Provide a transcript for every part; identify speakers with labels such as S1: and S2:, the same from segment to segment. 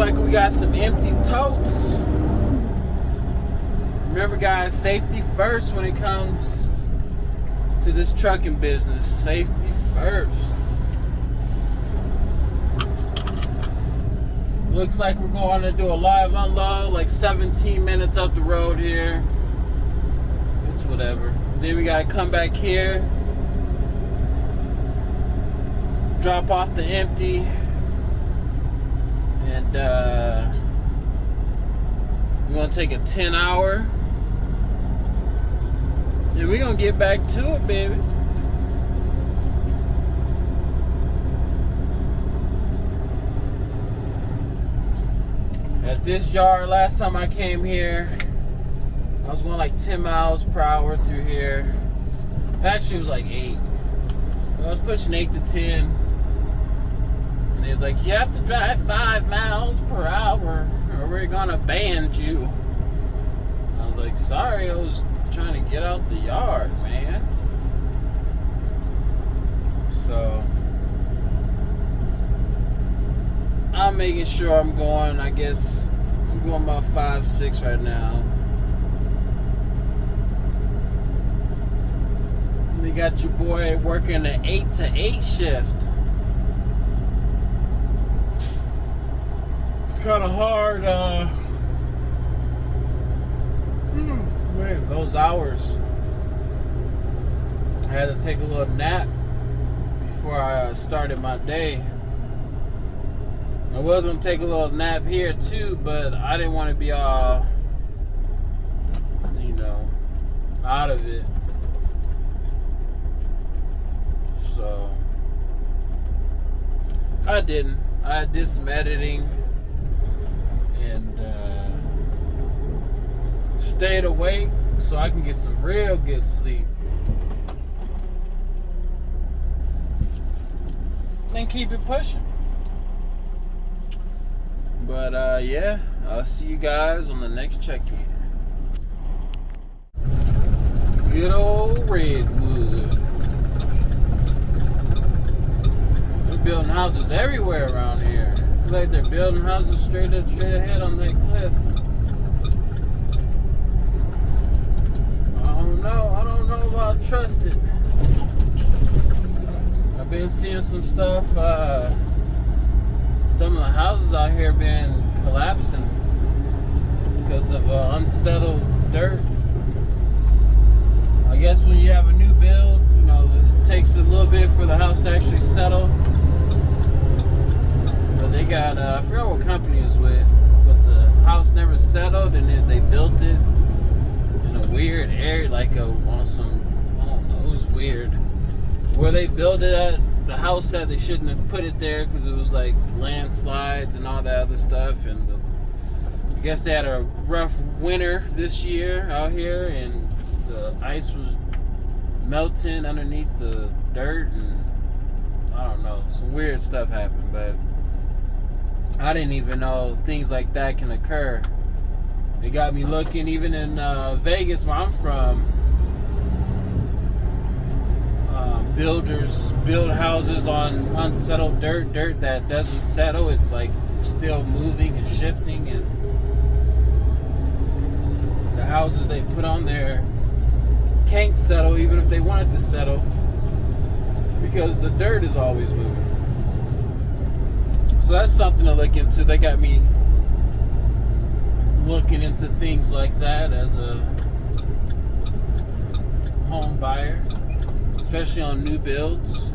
S1: like we got some empty totes. Remember, guys, safety first when it comes to this trucking business. Safety first. Looks like we're going to do a live unload, like 17 minutes up the road here. It's whatever. Then we gotta come back here, drop off the empty, and we're gonna take a 10-hour, and we're gonna get back to it, baby. At this yard, last time I came here, I was going like 10 miles per hour through here. Actually, it was like 8. I was pushing 8 to 10. And he was like, you have to drive 5 miles per hour or we're going to ban you. I was like, sorry, I was trying to get out the yard, man. So I'm making sure I'm going, I guess, I'm going about 5, 6 right now. You got your boy working an 8 to 8 shift. It's kind of hard, those hours. I had to take a little nap before I started my day. I was going to take a little nap here too, but I didn't want to be all, out of it. So I didn't. I did some editing and stayed awake so I can get some real good sleep. And keep it pushing. But yeah, I'll see you guys on the next check-in. Good old Redwood. Building houses everywhere around here. Looks like they're building houses straight ahead on that cliff. I don't know if I'll trust it. I've been seeing some stuff. Some of the houses out here been collapsing because of unsettled dirt. I guess when you have a new build, it takes a little bit for the house to actually settle. But they got, I forgot what company it was with, but the house never settled, and then they built it in a weird area, like on some, I don't know, it was weird. Where they built it at, the house said they shouldn't have put it there because it was like landslides and all that other stuff, and I guess they had a rough winter this year out here, and the ice was melting underneath the dirt, and I don't know, some weird stuff happened, but I didn't even know things like that can occur. It got me looking, even in Vegas, where I'm from. Builders build houses on unsettled dirt that doesn't settle. It's like still moving and shifting, and the houses they put on there can't settle even if they wanted to settle because the dirt is always moving. So that's something to look into. They got me looking into things like that as a home buyer, especially on new builds.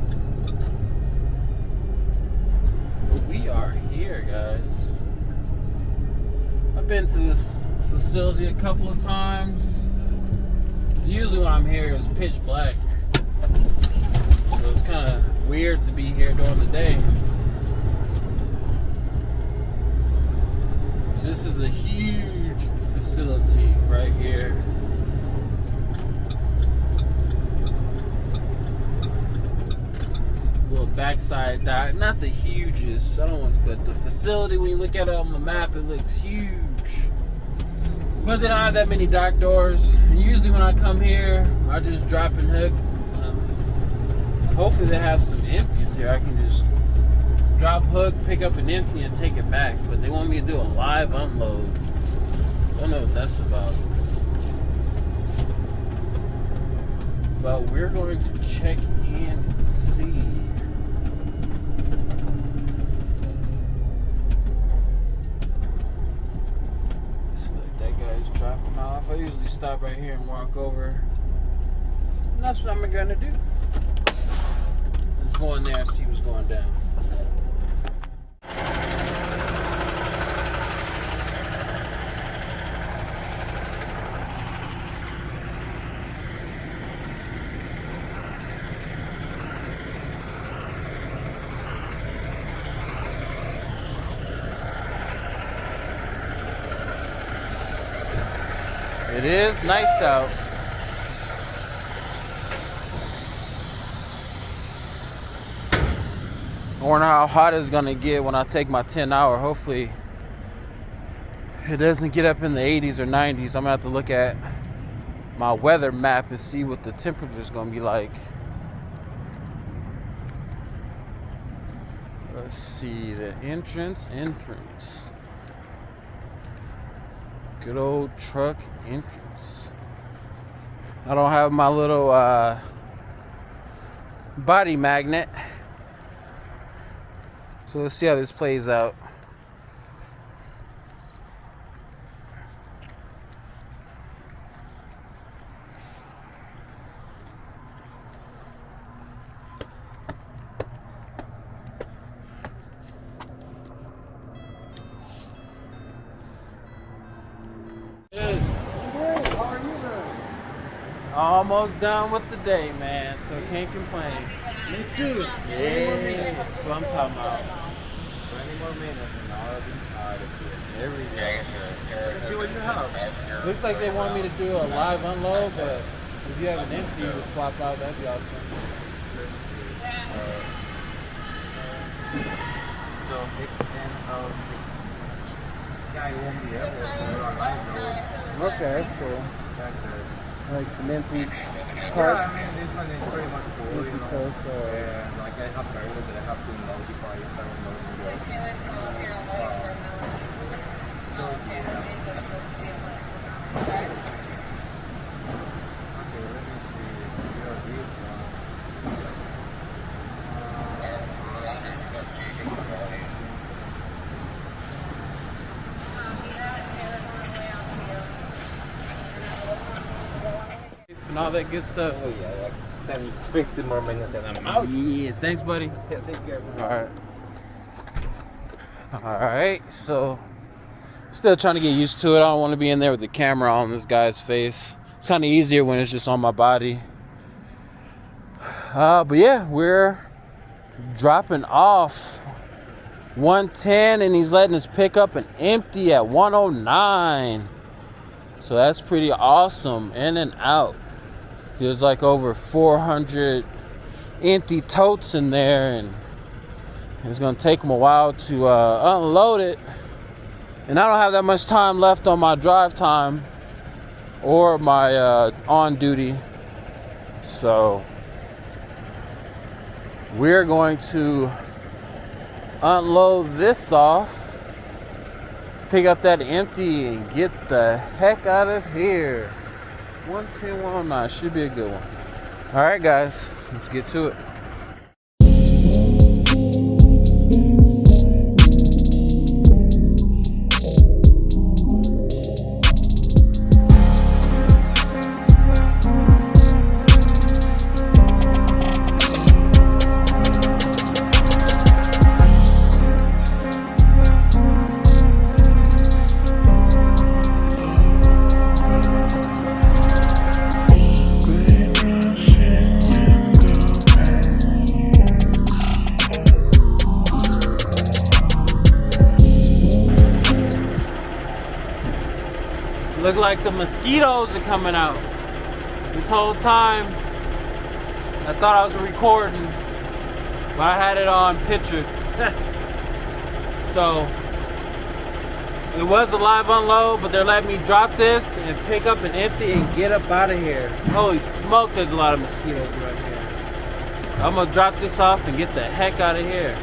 S1: But we are here, guys. I've been to this facility a couple of times. Usually when I'm here it's pitch black, so it's kind of weird to be here during the day. So this is a huge facility right here. Little backside dock, not the hugest, I don't want, but the facility, when you look at it on the map, it looks huge. But they don't have that many dock doors. And usually when I come here, I just drop and hook. Hopefully they have some empties here. I can just drop hook, pick up an empty, and take it back. But they want me to do a live unload. Don't know what that's about. But we're going to check in and see. So like that guy's dropping off. I usually stop right here and walk over. And that's what I'm gonna do. Let's go in there and see what's going down. It is nice out. I wonder how hot it's gonna get when I take my 10-hour. Hopefully it doesn't get up in the 80s or 90s. I'm gonna have to look at my weather map and see what the temperature is gonna be like. Let's see, the entrance. Good old truck entrance. I don't have my little body magnet. So let's see how this plays out. Almost done with the day, man, so can't complain.
S2: Me too.
S1: Yeah, that's what I'm talking about.
S2: 20 more minutes and I'll be out of here.
S1: There we go.
S2: Let's see what you have.
S1: Looks like they want me to do a live unload, but if you have an empty to swap out, that'd be awesome.
S2: Let me see. So XN06. Yeah, it won't be able to run live.
S1: Okay, that's cool. Like some empty
S2: Yeah,
S1: parts.
S2: I mean, this one is pretty much full, you know.
S1: Empty toast,
S2: Yeah, like I have barrels that I have to unload before I start unloading the so, yeah. Okay, let me see. Here are these
S1: And all that good stuff.
S2: Oh yeah, like 10, 15 more minutes and I'm out.
S1: Yeah, thanks, buddy.
S2: Yeah, take care.
S1: Alright, so still trying to get used to it. I don't want to be in there with the camera on this guy's face. It's kind of easier when it's just on my body. But yeah, we're dropping off 110 and he's letting us pick up an empty at 109. So that's pretty awesome. In and out. There's like over 400 empty totes in there, and it's gonna take them a while to unload it. And I don't have that much time left on my drive time or my on duty, so we're going to unload this off, pick up that empty, and get the heck out of here. 110, 109 should be a good one. All right, guys, let's get to it. Look like the mosquitoes are coming out. This whole time, I thought I was recording, but I had it on picture. So, it was a live unload, but they're letting me drop this and pick up an empty and get up out of here. Holy smoke, there's a lot of mosquitoes right here. I'm gonna drop this off and get the heck out of here.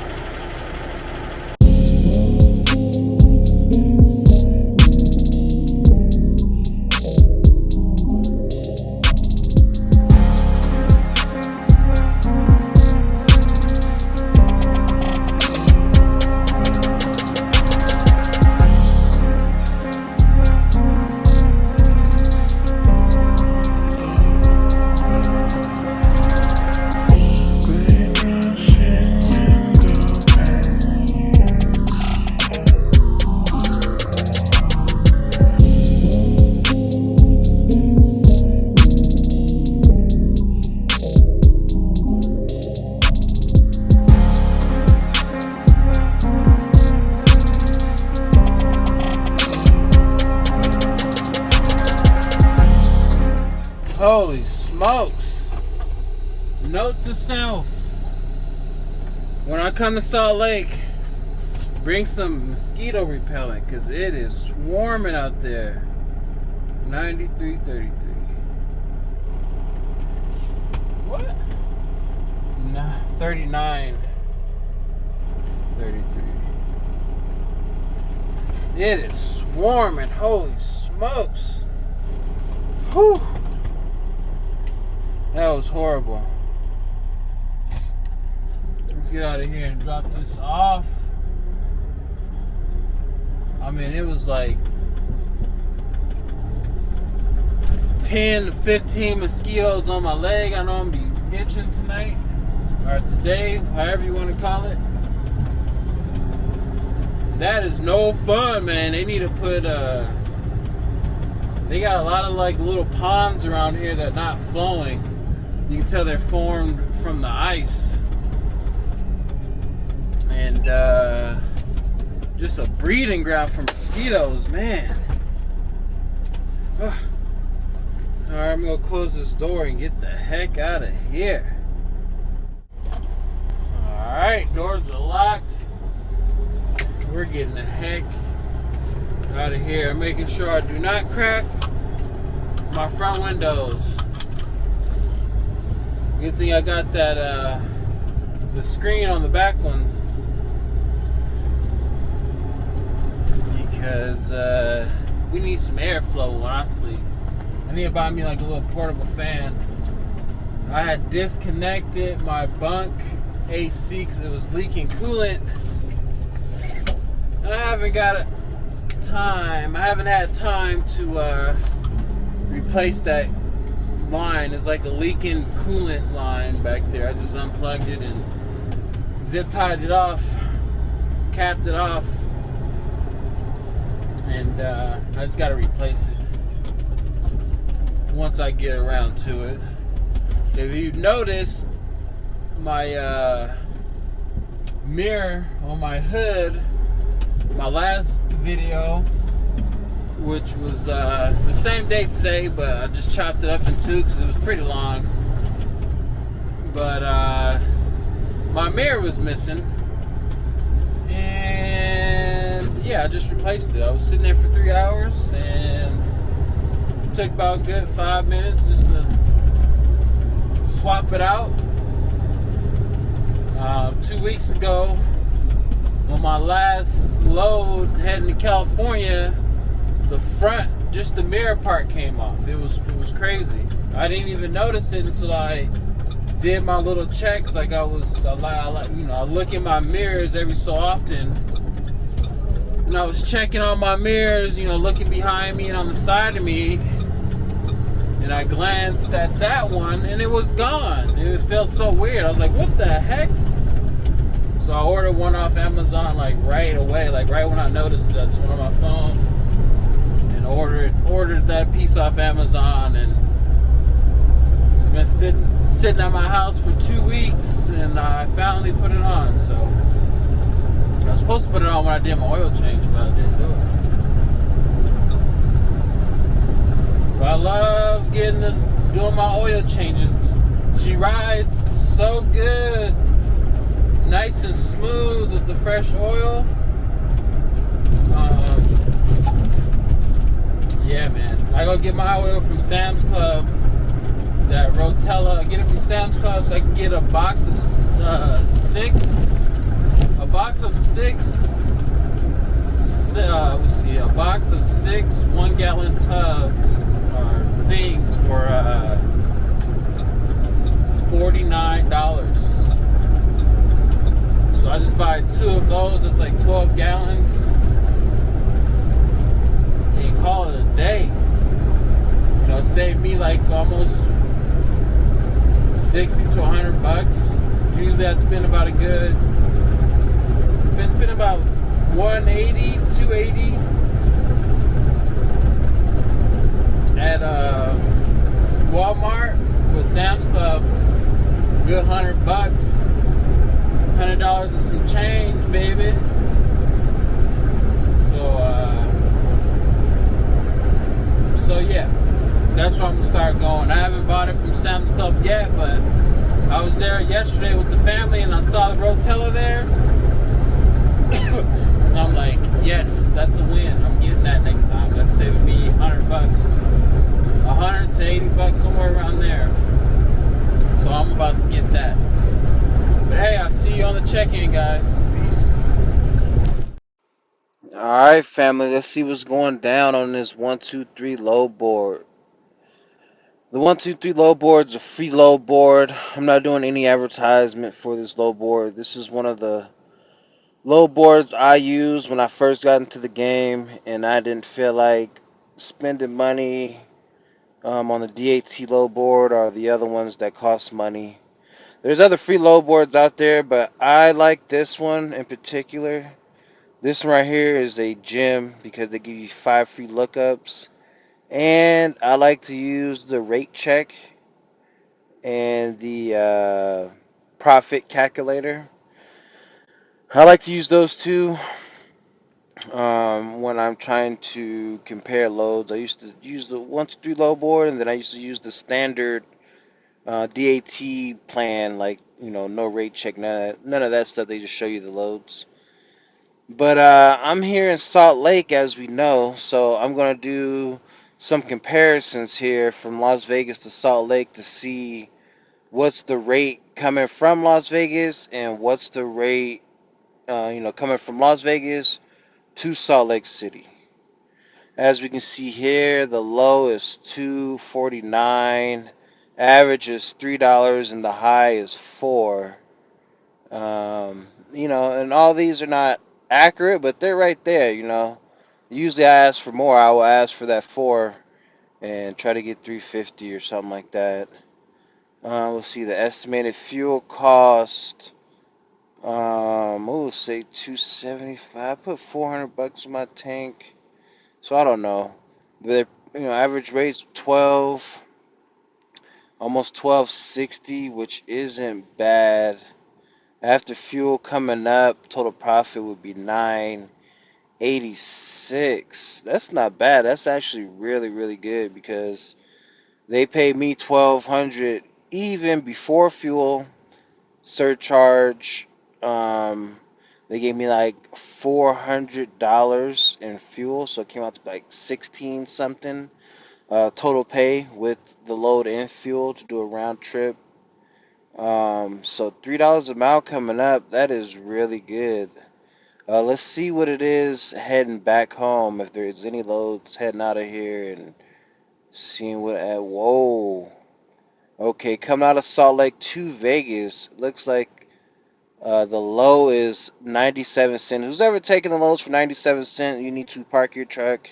S1: Holy smokes. Note to self. When I come to Salt Lake, bring some mosquito repellent because it is swarming out there. 93.33. What? Nah, 39.33. It is swarming. Holy smokes. Whew. That was horrible. Let's get out of here and drop this off. I mean, it was like 10 to 15 mosquitoes on my leg. I know I'm gonna be itching tonight or today, however you want to call it. That is no fun, man. They need to put they got a lot of like little ponds around here that are not flowing. You can tell they're formed from the ice. And just a breeding ground for mosquitoes, man. Alright, I'm gonna close this door and get the heck out of here. Alright, doors are locked. We're getting the heck out of here. I'm making sure I do not crack my front windows. Good thing I got that the screen on the back one, because we need some airflow when I sleep. I need to buy me like a little portable fan. I had disconnected my bunk AC because it was leaking coolant. And I haven't had time to replace that line. It's like a leaking coolant line back there. I just unplugged it and zip tied it off, capped it off, and I just got to replace it once I get around to it. If you've noticed, my mirror on my hood, my last video, which was the same day today, but I just chopped it up in two because it was pretty long. But my mirror was missing, and yeah, I just replaced it. I was sitting there for 3 hours, and it took about a good 5 minutes just to swap it out. 2 weeks ago, on my last load heading to California, the front, just the mirror part came off. It was crazy. I didn't even notice it until I did my little checks. Like I look in my mirrors every so often, and I was checking on my mirrors, looking behind me and on the side of me, and I glanced at that one, and it was gone. It felt so weird. I was like, what the heck? So I ordered one off Amazon like right away, like right when I noticed it. I just went on my phone and ordered that piece off Amazon, and it's been sitting at my house for 2 weeks, and I finally put it on. So I was supposed to put it on when I did my oil change, but I didn't do it. But I love doing my oil changes. She rides so good. Nice and smooth with the fresh oil. Yeah, man. I go get my oil from Sam's Club. That Rotella. I get it from Sam's Club so I can get a box of six. A box of six. A box of 6 1-gallon tubs or things for $49. So I just buy 2 of those. It's like 12 gallons. And call it a day. Save me like almost 60 to 100 bucks. Usually I spend about been spending about 180, 280 at Walmart. With Sam's Club, good 100 bucks. $100 and some change, baby. So yeah, that's where I'm gonna start going. I haven't bought it from Sam's Club yet, but I was there yesterday with the family and I saw the Rotella there. And I'm like, yes, that's a win. I'm getting that next time. That's saving me $100, $100 to $80, somewhere around there. So I'm about to get that. But hey, I'll see you on the check-in, guys. Peace.
S3: Alright, family, let's see what's going down on this 123 low board. The 123 low board is a free low board. I'm not doing any advertisement for this low board. This is one of the low boards I used when I first got into the game, and I didn't feel like spending money on the DAT low board or the other ones that cost money. There's other free low boards out there, but I like this one in particular. This one right here is a gem because they give you 5 free lookups. And I like to use the rate check and the profit calculator. I like to use those two when I'm trying to compare loads. I used to use the 123 load board, and then I used to use the standard DAT plan, like no rate check, none of that stuff. They just show you the loads. But I'm here in Salt Lake, as we know, so I'm gonna do some comparisons here from Las Vegas to Salt Lake to see what's the rate coming from Las Vegas and what's the rate, coming from Las Vegas to Salt Lake City. As we can see here, the low is $2.49, average is $3, and the high is $4. And all these are not accurate, but they're right there. Usually I ask for more. I will ask for that 4 and try to get 350 or something like that. We'll see the estimated fuel cost. We'll say 275. I put $400 in my tank, so I don't know. But average rate's 12, almost 1260, which isn't bad. After fuel coming up, total profit would be 986. That's not bad. That's actually really, really good because they paid me 1200 even before fuel surcharge. They gave me like $400 in fuel, so it came out to like 16 something total pay with the load and fuel to do a round trip. So $3 a mile coming up, that is really good. Let's see what it is heading back home. If there's any loads heading out of here and seeing what whoa. Okay, coming out of Salt Lake to Vegas, looks like the low is 97 cents. Who's ever taken the lows for 97 cents, you need to park your truck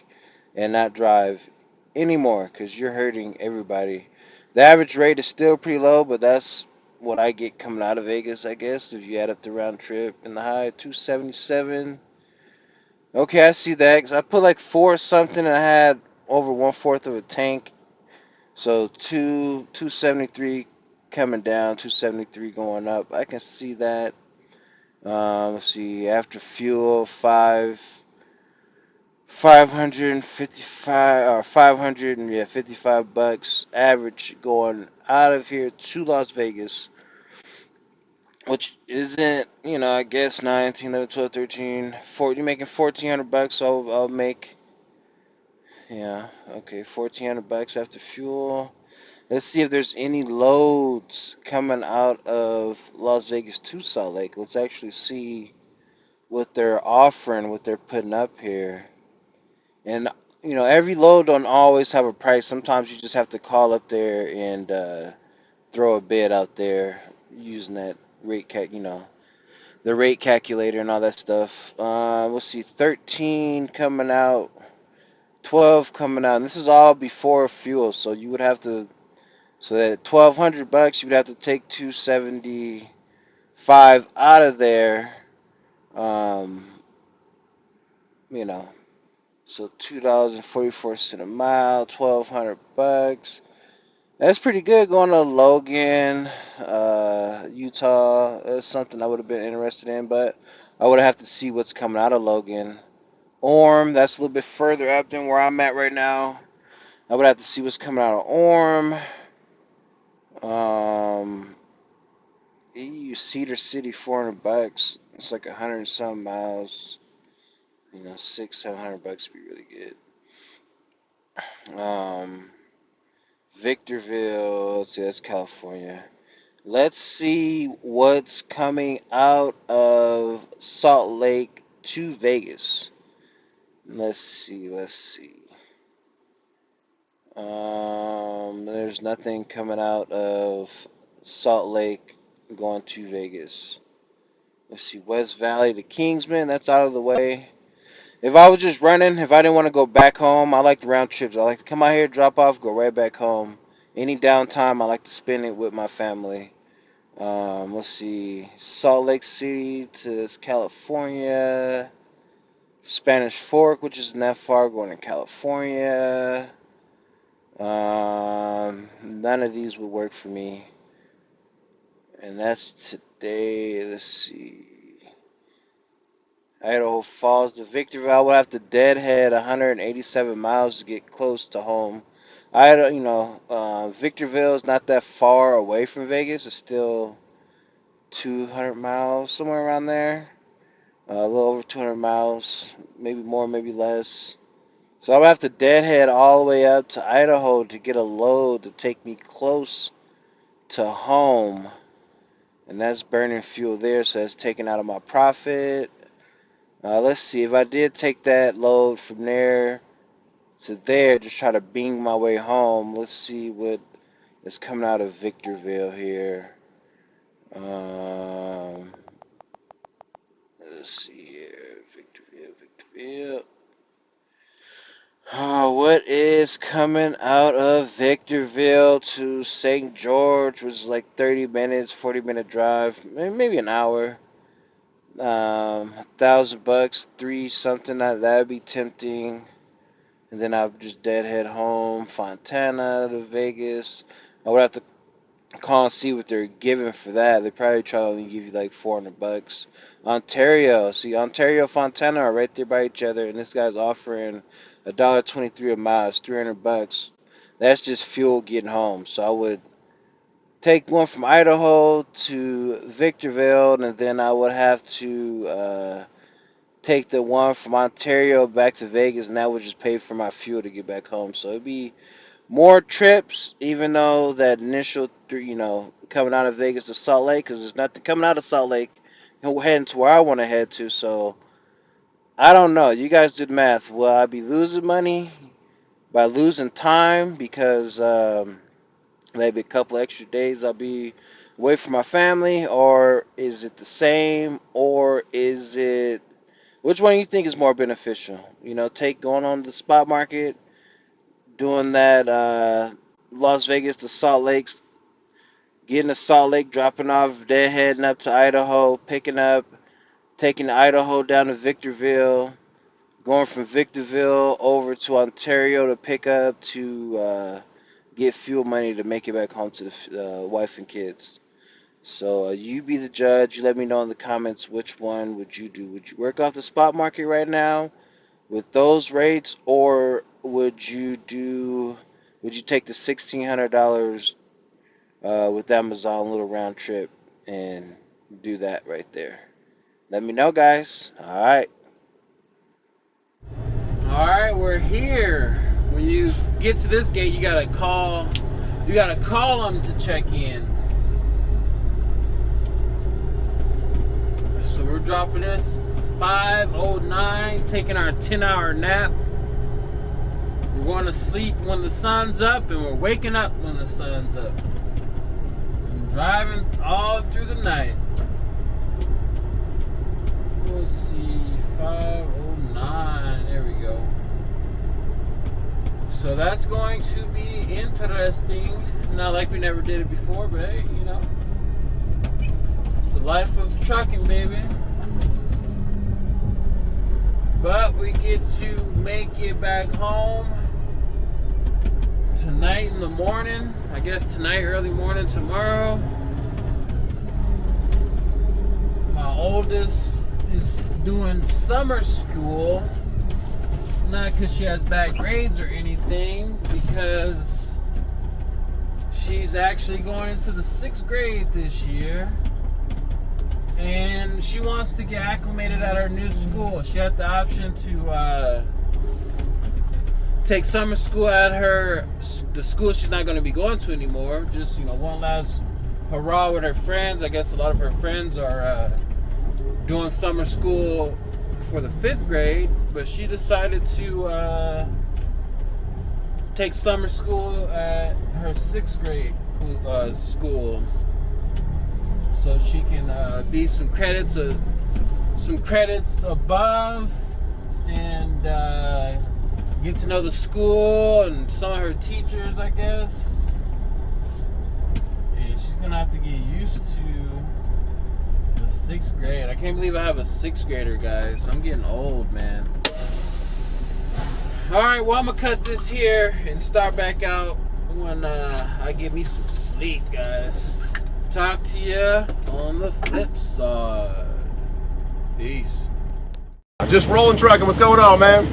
S3: and not drive anymore because you're hurting everybody. The average rate is still pretty low, but that's what I get coming out of Vegas, I guess, if you add up the round trip. And the high, 277. Okay, I see that because I put like 4 something and I had over 1/4 of a tank. So 273 coming down, 273 going up. I can see that. Let's see, after fuel, 555 or 555 bucks average going out of here to Las Vegas, which isn't, I guess 19, 11, 12, 13, 4, you're making 1400 bucks, so I'll make, yeah, okay, 1400 bucks after fuel. Let's see if there's any loads coming out of Las Vegas to Salt Lake. Let's actually see what they're offering, what they're putting up here. And every load don't always have a price. Sometimes you just have to call up there and throw a bid out there using that the rate calculator and all that stuff. Let's see, 13 coming out, 12 coming out. And this is all before fuel, so you would have to. So that 1200 bucks, you would have to take 275 out of there. Um, you know. So $2.44 a mile, 1200 bucks. That's pretty good going to Logan, Utah. That's something I would have been interested in, but I would have to see what's coming out of Logan. Orm, that's a little bit further up than where I'm at right now. I would have to see what's coming out of Orem. EU Cedar City, $400. It's like 100 and some miles. You know, $600-700 would be really good. Victorville, let's see, that's California. Let's see what's coming out of Salt Lake to Vegas. Let's see. There's nothing coming out of Salt Lake going to Vegas. Let's see, West Valley to Kingsman, that's out of the way. If I was just running, if I didn't want to go back home, I like the round trips. I like to come out here, drop off, go right back home. Any downtime, I like to spend it with my family. Let's see, Salt Lake City to California. Spanish Fork, which isn't that far, going to California. None of these would work for me. And that's today. Let's see. Idaho Falls to Victorville. I would have to deadhead 187 miles to get close to home. Victorville is not that far away from Vegas. It's still 200 miles, somewhere around there. A little over 200 miles, maybe more, maybe less. So I would have to deadhead all the way up to Idaho to get a load to take me close to home. And that's burning fuel there, so that's taken out of my profit. Let's see, if I did take that load from there to there, just try to bing my way home. Let's see what is coming out of Victorville here. Let's see here, Victorville. What is coming out of Victorville to St. George, which is like 30 minutes, 40-minute drive, maybe an hour. $1,000, 3 something, that'd be tempting. And then I would just deadhead home, Fontana to Vegas. I would have to call and see what they're giving for that. They probably try to only give you like $400. Ontario, see, Ontario, Fontana are right there by each other, and this guy's offering $1.23 a mile. It's $300. That's just fuel getting home. So I would take one from Idaho to Victorville, and then I would have to take the one from Ontario back to Vegas, and that would just pay for my fuel to get back home. So it'd be more trips, even though that initial, coming out of Vegas to Salt Lake, because there's nothing coming out of Salt Lake, heading to where I want to head to. So I don't know. You guys did math. Will I be losing money by losing time because maybe a couple extra days I'll be away from my family, or is it the same, or is it, which one do you think is more beneficial? Take going on the spot market, doing that Las Vegas to Salt Lake, getting to Salt Lake, dropping off, heading up to Idaho, picking up, taking Idaho down to Victorville, going from Victorville over to Ontario to pick up to get fuel money to make it back home to the wife and kids. So you be the judge. You let me know in the comments which one would you do. Would you work off the spot market right now with those rates, or would you take the $1,600 with Amazon little round trip and do that right there? Let me know, guys. All
S1: right, we're here. When you get to this gate, you gotta call them to check in. So we're dropping this 5:09, taking our 10-hour nap. We're going to sleep when the sun's up, and we're waking up when the sun's up. I'm driving all through the night. Let's see, 5:09, there we go. So that's going to be interesting. Not like we never did it before, but hey, it's the life of trucking, baby. But we get to make it back home tonight in the morning. I guess tonight, early morning tomorrow. My oldest is doing summer school. not because she has bad grades or anything, because she's actually going into the 6th grade this year. And she wants to get acclimated at her new school. She had the option to take summer school at the school she's not going to be going to anymore. Just, one last hurrah with her friends. I guess a lot of her friends are doing summer school for the 5th grade, but she decided to take summer school at her 6th grade school, so she can be some credits above, and get to know the school and some of her teachers, I guess. And she's gonna have to get used to the 6th grade. I can't believe I have a 6th grader, guys. I'm getting old, man. Alright, well, I'm gonna cut this here and start back out when I get me some sleep, guys. Talk to you on the flip side. Peace.
S4: Just rolling trucking. What's going on, man?